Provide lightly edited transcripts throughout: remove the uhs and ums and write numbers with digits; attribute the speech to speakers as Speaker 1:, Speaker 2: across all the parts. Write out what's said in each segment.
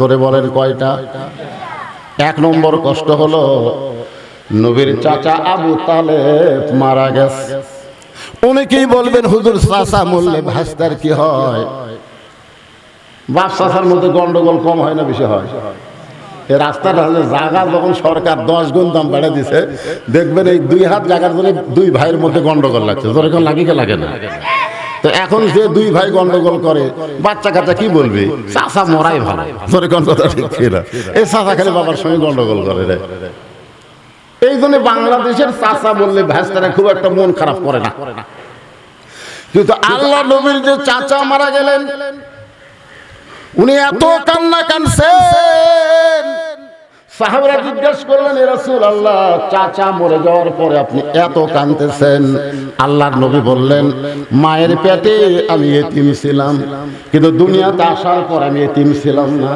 Speaker 1: ধরে বলেন কয়টা? এক নম্বর কষ্ট হলো নবীর চাচা আবু তালেব মারা গেছে। অনেকেই বলবেন হুজুর চাচা মরলে ভাস্তার কি হয়? বাপ চাচার মধ্যে গন্ডগোল কম হয় না বেশি হয়? এই রাস্তাটা হলে জায়গা যখন সরকার 10 গুণ দাম বেড়ে দিছে, দেখবেন এই 2 হাত জায়গার জন্য 2 ভাইয়ের মধ্যে গন্ডগোল লাগছে। যেরকম লাগে কি লাগে না? তো এখন যে 2 ভাই গন্ডগোল করে, বাচ্চা কাচ্চা কি বলবে? চাচা মরাই ভালো। যেরকম কথা ঠিক ছিল, এই চাচা খালি বাবার সঙ্গে গন্ডগোল করে রে। এই জন্য বাংলাদেশের চাচা বললে ভাস্তারা খুব একটা মন খারাপ করে না। কিন্তু আল্লাহ নবীর যে চাচা মারা গেলেন, উনি এত কান্না কানছেন, সাহাবারা জিজ্ঞাসা করলেন, ইয়া রাসূলুল্লাহ, চাচা মরে যাওয়ার পরে আপনি এত কাঁদতেছেন? আল্লাহর নবী বললেন, মায়ের পেটে আমি এতিম ছিলাম, কিন্তু দুনিয়াতে আসার পর আমি এতিম ছিলাম না।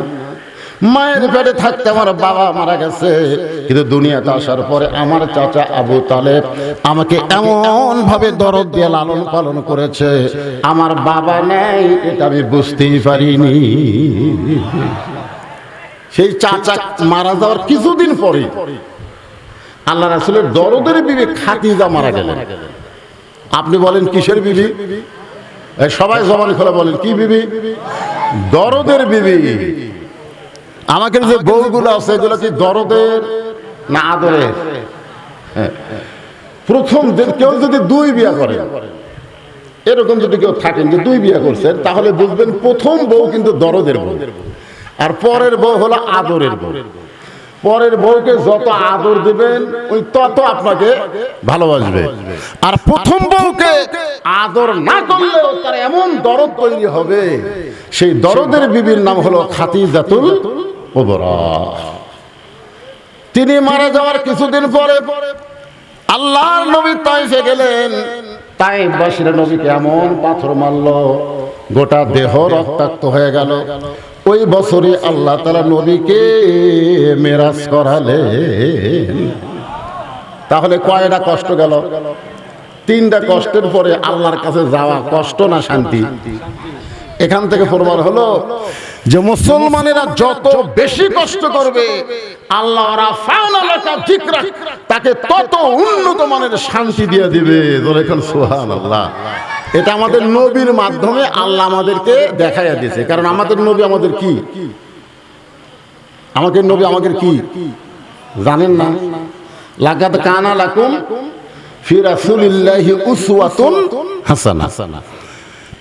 Speaker 1: মায়ের পেটে থাকতে আমার বাবা মারা গেছে, কিন্তু দুনিয়াতে আসার পরে আমার চাচা আবু তালেব আমাকে এমন ভাবে দরদ দিয়ে লালন পালন করেছে, আমার বাবা নেই এটা আমি বুঝতেই পারিনি। সেই চাচা মারা যাওয়ার কিছুদিন পরে আল্লাহ রাসূলের দরদের বিবি খাদিজা মারা গেলেন। আপনি বলেন কিসের বিবি? সবাই জবান খুলে বলেন, কি বিবি? দরদের বিবি। আমাদের যে বউগুলো আছে এগুলো কি দরদের না আদরের? প্রথম কেউ যদি 2 বিয়ে করে, এরকম যদি কেউ থাকেন যে 2 বিয়ে করছেন, তাহলে বুঝবেন প্রথম বউ কিন্তু দরদের বউ, আর পরের বউ হলো আদরের বউ। পরের বউকে যত আদর দিবেন ওই তত আপনাকে ভালোবাসবে, আর প্রথম বউকে আদর না করলেও তার এমন দরদ তৈরি হবে, সেই দরদের বিবির নাম হলো খাদিজাতুল কুবরা। তিনি মারা যাওয়ার কিছুদিন পরে আল্লাহর নবী তায়েফে গেলেন। তায়েফবাসীরা নবীকে এমন পাথর মারলো, গোটা দেহ রক্তাক্ত হয়ে গেল। ওই বছরই আল্লাহ তাআলা নবীকে মেরাজ করালেন। তাহলে কয়টা কষ্ট গেল? 3টা কষ্টের পরে আল্লাহর কাছে যাওয়া কষ্ট না শান্তি? এখান থেকে প্রমাণ হলো যে মুসলমানেরা যত বেশি কষ্ট করবে আল্লাহ তাকে তত উন্নত মানের শান্তি দিয়ে দিবে। সুবহানাল্লাহ। এটা আমাদের নবীর মাধ্যমে আল্লাহ আমাদেরকে দেখাইয়া দিয়েছে। কারণ আমাদের নবী আমাদের কি? আমাদের নবী আমাদের কি জানেন না? লাকাদ কানা লাকুম ফি রাসূলিল্লাহি উসওয়াতুন হাসানাহ।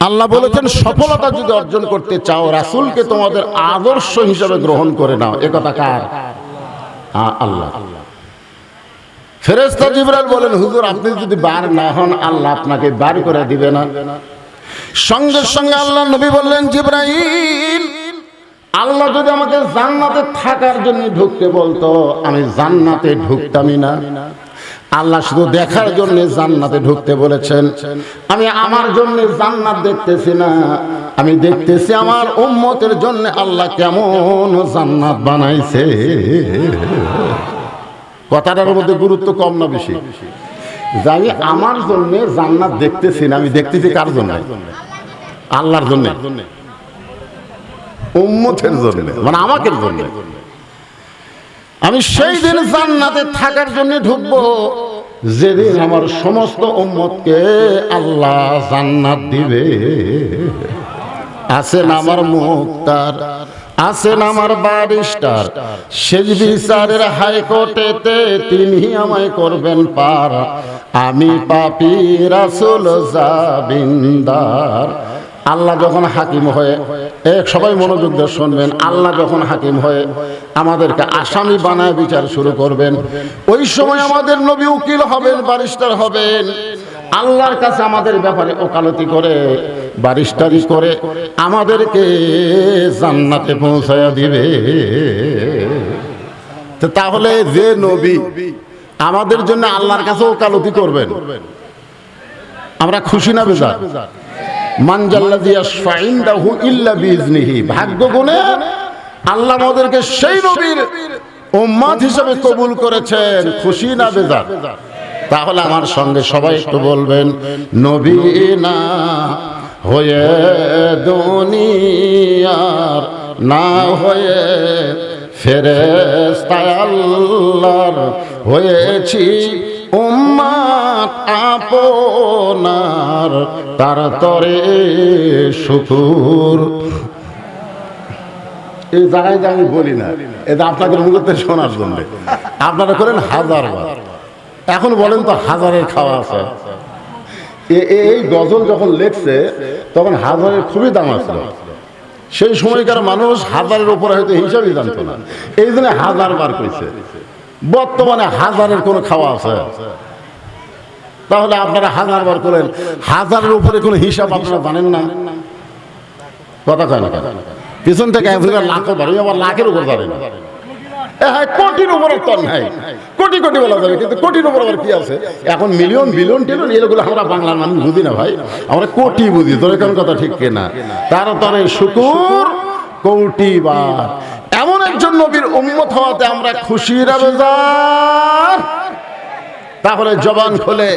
Speaker 1: আল্লাহ বলেছেন, সফলতা যদি অর্জন করতে চাও রাসূলকে তোমাদের আদর্শ হিসেবে গ্রহণ করে নাও। এ কথা কার? আল্লাহ। ফেরেশতা জিবরাইল বলেন, হুজুর আপনি যদি বার না হন আল্লাহ আপনাকে বার করে দিবে না। সঙ্গে সঙ্গে আল্লাহ নবী বললেন, জিবরাইল, আল্লাহ যদি আমাকে জান্নাতে থাকার জন্য ঢুকতে বলতো আমি জান্নাতে ঢুকতামই না। আল্লাহ শুধু দেখার জন্য জান্নাতে ঢুকতে বলেছেন। আমি আমার জন্য জান্নাত দেখতেছি না, আমি দেখতেছি আমার উম্মতের জন্য আল্লাহ কেমন জান্নাত বানাইছে। কথাটার মধ্যে গুরুত্ব কম না বেশি? যে আমি আমার জন্য জান্নাত দেখতেছি না, আমি দেখতেছি কার জন্য? আল্লাহর জন্য, উম্মতের জন্য, মানে আমাকে জন্য। আমি সেই দিন জান্নাতে থাকার জন্য ঢুকবো যেদিন আমার সমস্ত উম্মতকে আল্লাহ জান্নাত দিবে। আছেন আমার মুক্তার, আছেন আমার ব্যারিস্টার, শেষ বিচারের হাইকোর্টেতে তিনি আমায় করবেন পার। আমি পাপী রাসূল জাবিন্দার। আল্লাহ যখন হাকিম হয়ে, সবাই মনোযোগ দিয়ে শুনবেন, আল্লাহ যখন হাকিম হয়ে আমাদেরকে আসামি বানায় বিচার শুরু করবেন, ওই সময় আমাদের নবী উকিল হবেন, ব্যারিস্টার হবেন। আল্লাহর কাছে আমাদের ব্যাপারে ওকালতি করে, ব্যারিস্টারি করে আমাদেরকে জান্নাতে পৌঁছায়া দিবে। তাহলে যে নবী আমাদের জন্য আল্লাহর কাছে ওকালতি করবেন, আমরা খুশি না বেজার? ভাগ্য গুণে আল্লাহ আমাদেরকে সেই নবীর উম্মত হিসেবে কবুল করেছেন। খুশি না বেজার? তাহলে আমার সঙ্গে সবাই একটু বলবেন, নবী না হয়ে দুনিয়ার না হয়ে ফেরেশতা আল্লাহর হয়েছি উম্মত আপনার, তার তরে শুকুর। এই জায়গায় যে আমি বলি না, এটা আপনাদের মুখে শোনার জন্য। আপনারা করেন হাজারবার। এখন বলেন তো হাজারের খাওয়া আছে। এই গজল যখন লেখছে তখন হাজারের খুবই দাম আসলো। সেই সময়কার মানুষ হাজারের উপরে হয়তো হিসাবই জানতো না, এই জন্য হাজার বার করেছে। বর্তমানে হাজারের কোনো খাওয়া আছে? তাহলে আপনারা হাজার বার করেন, হাজারের উপরে কোনো হিসাব আপনারা জানেন না? কথা কয় না কেন? পিছন থেকে লাখও বার, আবার লাখের উপর জানেন না। হ্যাঁ, কোটির উপরে তো নাই, কোটি কোটি বলা যাবে, কিন্তু কোটির উপর আবার কি আছে? এখন মিলিয়ন বিলিয়ন টিলিয়ন এগুলো আমরা বাংলার মানুষ বুঝি না ভাই, আমরা কোটি বুঝি। তোর কোন কথা ঠিক কিনা? তার তরে শুকুর কোটি বার। এমন একজন নবীর উম্মত হওয়াতে আমরা খুশি না বেজার? তাহলে জবান খুলে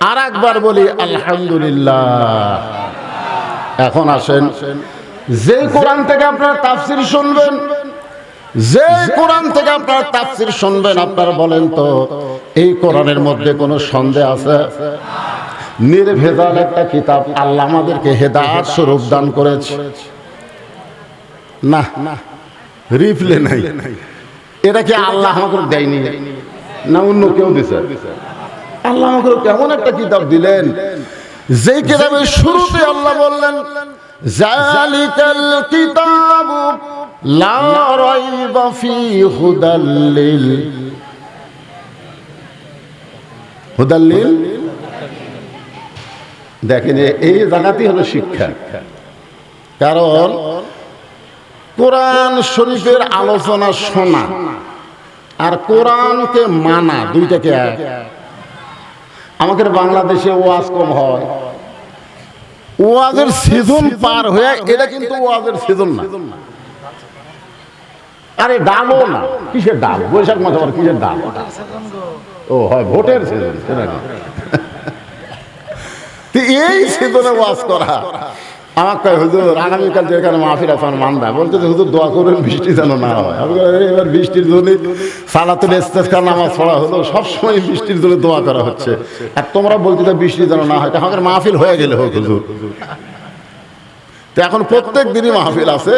Speaker 1: আর একবার বলি আলহামদুলিল্লাহ। এখন আসেন, যে কোরআন থেকে আপনারা তাফসীর শুনবেন, যে কোরআন থেকে আপনারা তাফসীর শুনবেন, আপনারা বলেন তো এই কোরআনের মধ্যে কোনো সন্দেহ আছে? নির্ভেজাল একটা কিতাব, আল্লাহ আমাদেরকে হেদায়েত স্বরূপ দান করেছে। না, রিপ্লে নাই। এটা কি আল্লাহ আমাকে দেয়নি না অন্য কেউ দিছে? আল্লাহ আমাকে কেমন একটা কিতাব দিলেন, যে কিতাবের শুরুতে আল্লাহ বললেন যালিকাল কিতাবু লা রাইবা ফীহি হুদাল্লিল। দেখেন, এই জায়গাতেই হলো শিক্ষা। কারণ কোরআন শরীফের আলোচনা শোনা আর কোরআনকে মানা দুইটাকে এক। আমাদের বাংলাদেশে ওয়াজ কম হয়, ওয়াজের সিজন পার হয়ে, এটা কিন্তু ওয়াজের সিজন না। আরে ডালও না, কিসের ডাল? বৈশাখ মাসে আবার কিসের ডাল? ও হয় ভোটের সিজন। এই সিজনে ওয়াজ করা আমার কয় হুজুর আগামীকাল যেখানে মাহফিল আছে আমার মান দেয়, বলতে হুজুর দোয়া করবেন বৃষ্টি যেন না হয়। এবার বৃষ্টির জন্য সালাতুল ইস্তেসকা নামাজ পড়া হলো, সবসময় বৃষ্টির জন্য দোয়া করা হচ্ছে, আর তোমরা বলতে বৃষ্টি যেন না হয়। আমাদের মাহফিল হয়ে গেলে হোক হুজুর। তো এখন প্রত্যেক দিনই মাহফিল আছে,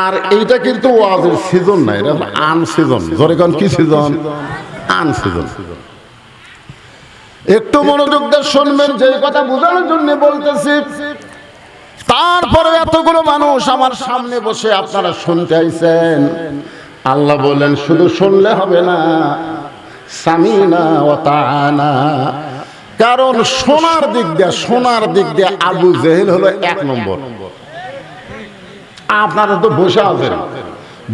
Speaker 1: আর এইটা কিন্তু ওয়াজের সিজন না, এটা হলো আন সিজন। ধরে কোন কি সিজন? আন সিজন। একটু মনোযোগ দিয়ে শুনবেন, যে কথা বোঝানোর জন্য বলতেছি। তারপরে এতগুলো মানুষ আমার সামনে বসে আপনারা শুনতে আইছেন। আল্লাহ বলেন শুধু শুনলে হবে না, সামিনা ওয়া তাআনা। কারণ শোনার দিক দিয়ে আবু জেহেল হলো এক নম্বর। আপনারা তো বসে আছেন,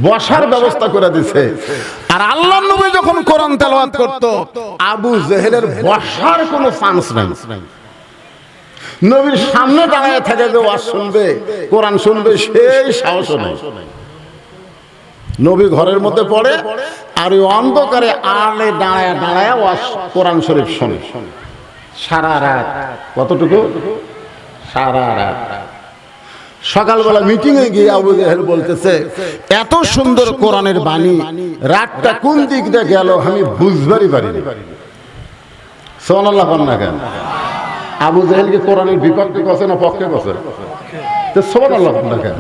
Speaker 1: বসার ব্যবস্থা করে দিছে। আর আল্লাহর নবী যখন কোরআন তেলাওয়াত করত, আবু জেহেলের বসার কোনো চান্স নাই। নবীর সামনে দাঁড়ায় থাকে যে ওয়াজ শুনবে, কোরআন শুনবে, সেই সাহসও নাই। নবী ঘরের মধ্যে পড়ে, আর ওই অন্ধকারে আলে দাঁড়ায় দাঁড়ায় ওয়াজ কোরআন শরীফ শোনে সারা রাত। কতটুকু? সারা রাত। সকালবেলা মিটিং এ গিয়ে আবু জেহেল বলতেছে, এত সুন্দর কোরআনের বাণী, রাতটা কোন দিক দিয়ে গেল আমি বুঝবারই পারিনি। সুবহানাল্লাহ বলেন না কেন? আবু জেহেলকে কোরআনের বিপক্ষে কছে না পক্ষে কছে? তো সুবহানাল্লাহ বলেন না কেন?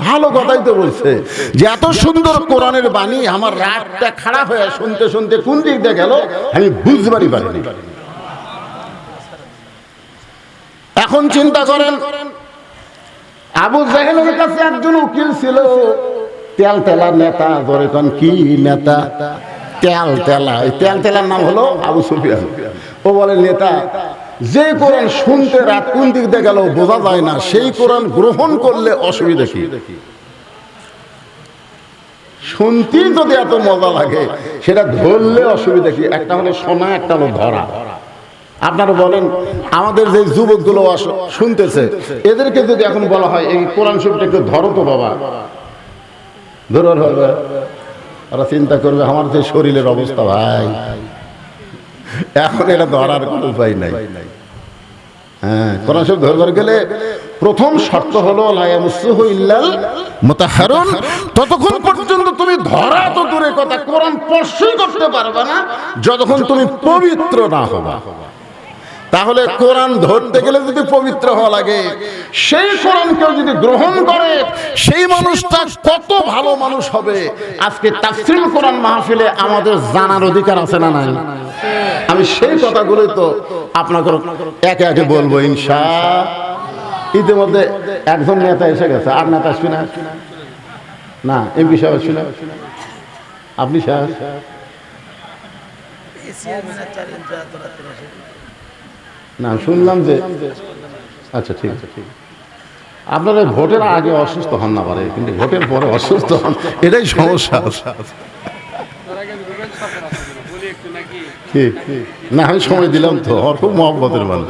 Speaker 1: ভালো কথাই তো বলছে যে এত সুন্দর কোরআনের বাণী, আমার রাতটা খারাপ হয়ে শুনতে শুনতে কোন দিক দিয়ে গেল আমি বুঝবারই পারিনি। এখন চিন্তা করেন, আবু জেহেলের কাছে একজন উকিল ছিল, তেল তেলা নেতা। ধরে কোন কি নেতা? তেল তেলা। এই তেল তেলার নাম হলো আবু সুফিয়ান। ও বলে, নেতা, যে কোরআন শুনতে রাত কোন দিক দিয়ে গেল বোঝা যায় না, সেই কোরআন গ্রহণ করলে অসুবিধা কি? শুনতেই যদি এত মজা লাগে, সেটা ধরলে অসুবিধা কি? একটা হলো শোনা, একটা হলো ধরা। আপনারা বলেন, আমাদের যে যুবকগুলো শুনতেছে, এদেরকে যদি এখন বলা হয় এই কোরআন শরীফটা একটু ধরো তো বাবা, ধরো হবে, ওরা চিন্তা করবে আমার যে শরীরের অবস্থা ভাই, এখন এটা ধরার কোনো উপায় নাই। হ্যাঁ, কোরআন শরীফ ধরবার গেলে প্রথম শর্ত হলো লা ইয়ামাসসুহু ইল্লাল মুতাহহারুন। ততক্ষণ পর্যন্ত তুমি ধরা তো দূরের কথা, কোরআন স্পর্শই করতে পারবে না যতক্ষণ তুমি পবিত্র না হবা। তাহলে কোরআন ধরতে গেলে যদি পবিত্র হওয়া লাগে, সেই কোরআন কেউ যদি গ্রহণ করে সেই মানুষটা কত ভালো মানুষ হবে, আজকে তাফসীরুল কোরআন মাহফিলে আমাদের জানার অধিকার আছে না নাই? আমি সেই কথাগুলোই তো আপনাকে একে একে বলবো ইনশাআল্লাহ। ইতিমধ্যে একজন নেতা এসে গেছে, আর নেতা আসবে না? না, এমপি সাহেব আসবে না? আপনি সাহেব না, শুনলাম যে আচ্ছা ঠিক আছে, ঠিক। আপনারা ভোটের আগে অসুস্থ হন না পারে, কিন্তু ভোটের পরে অসুস্থ হন, এটাই সমস্যা। না, আমি সময় দিলাম তো, ওর খুব মহব্বতের মানুষ।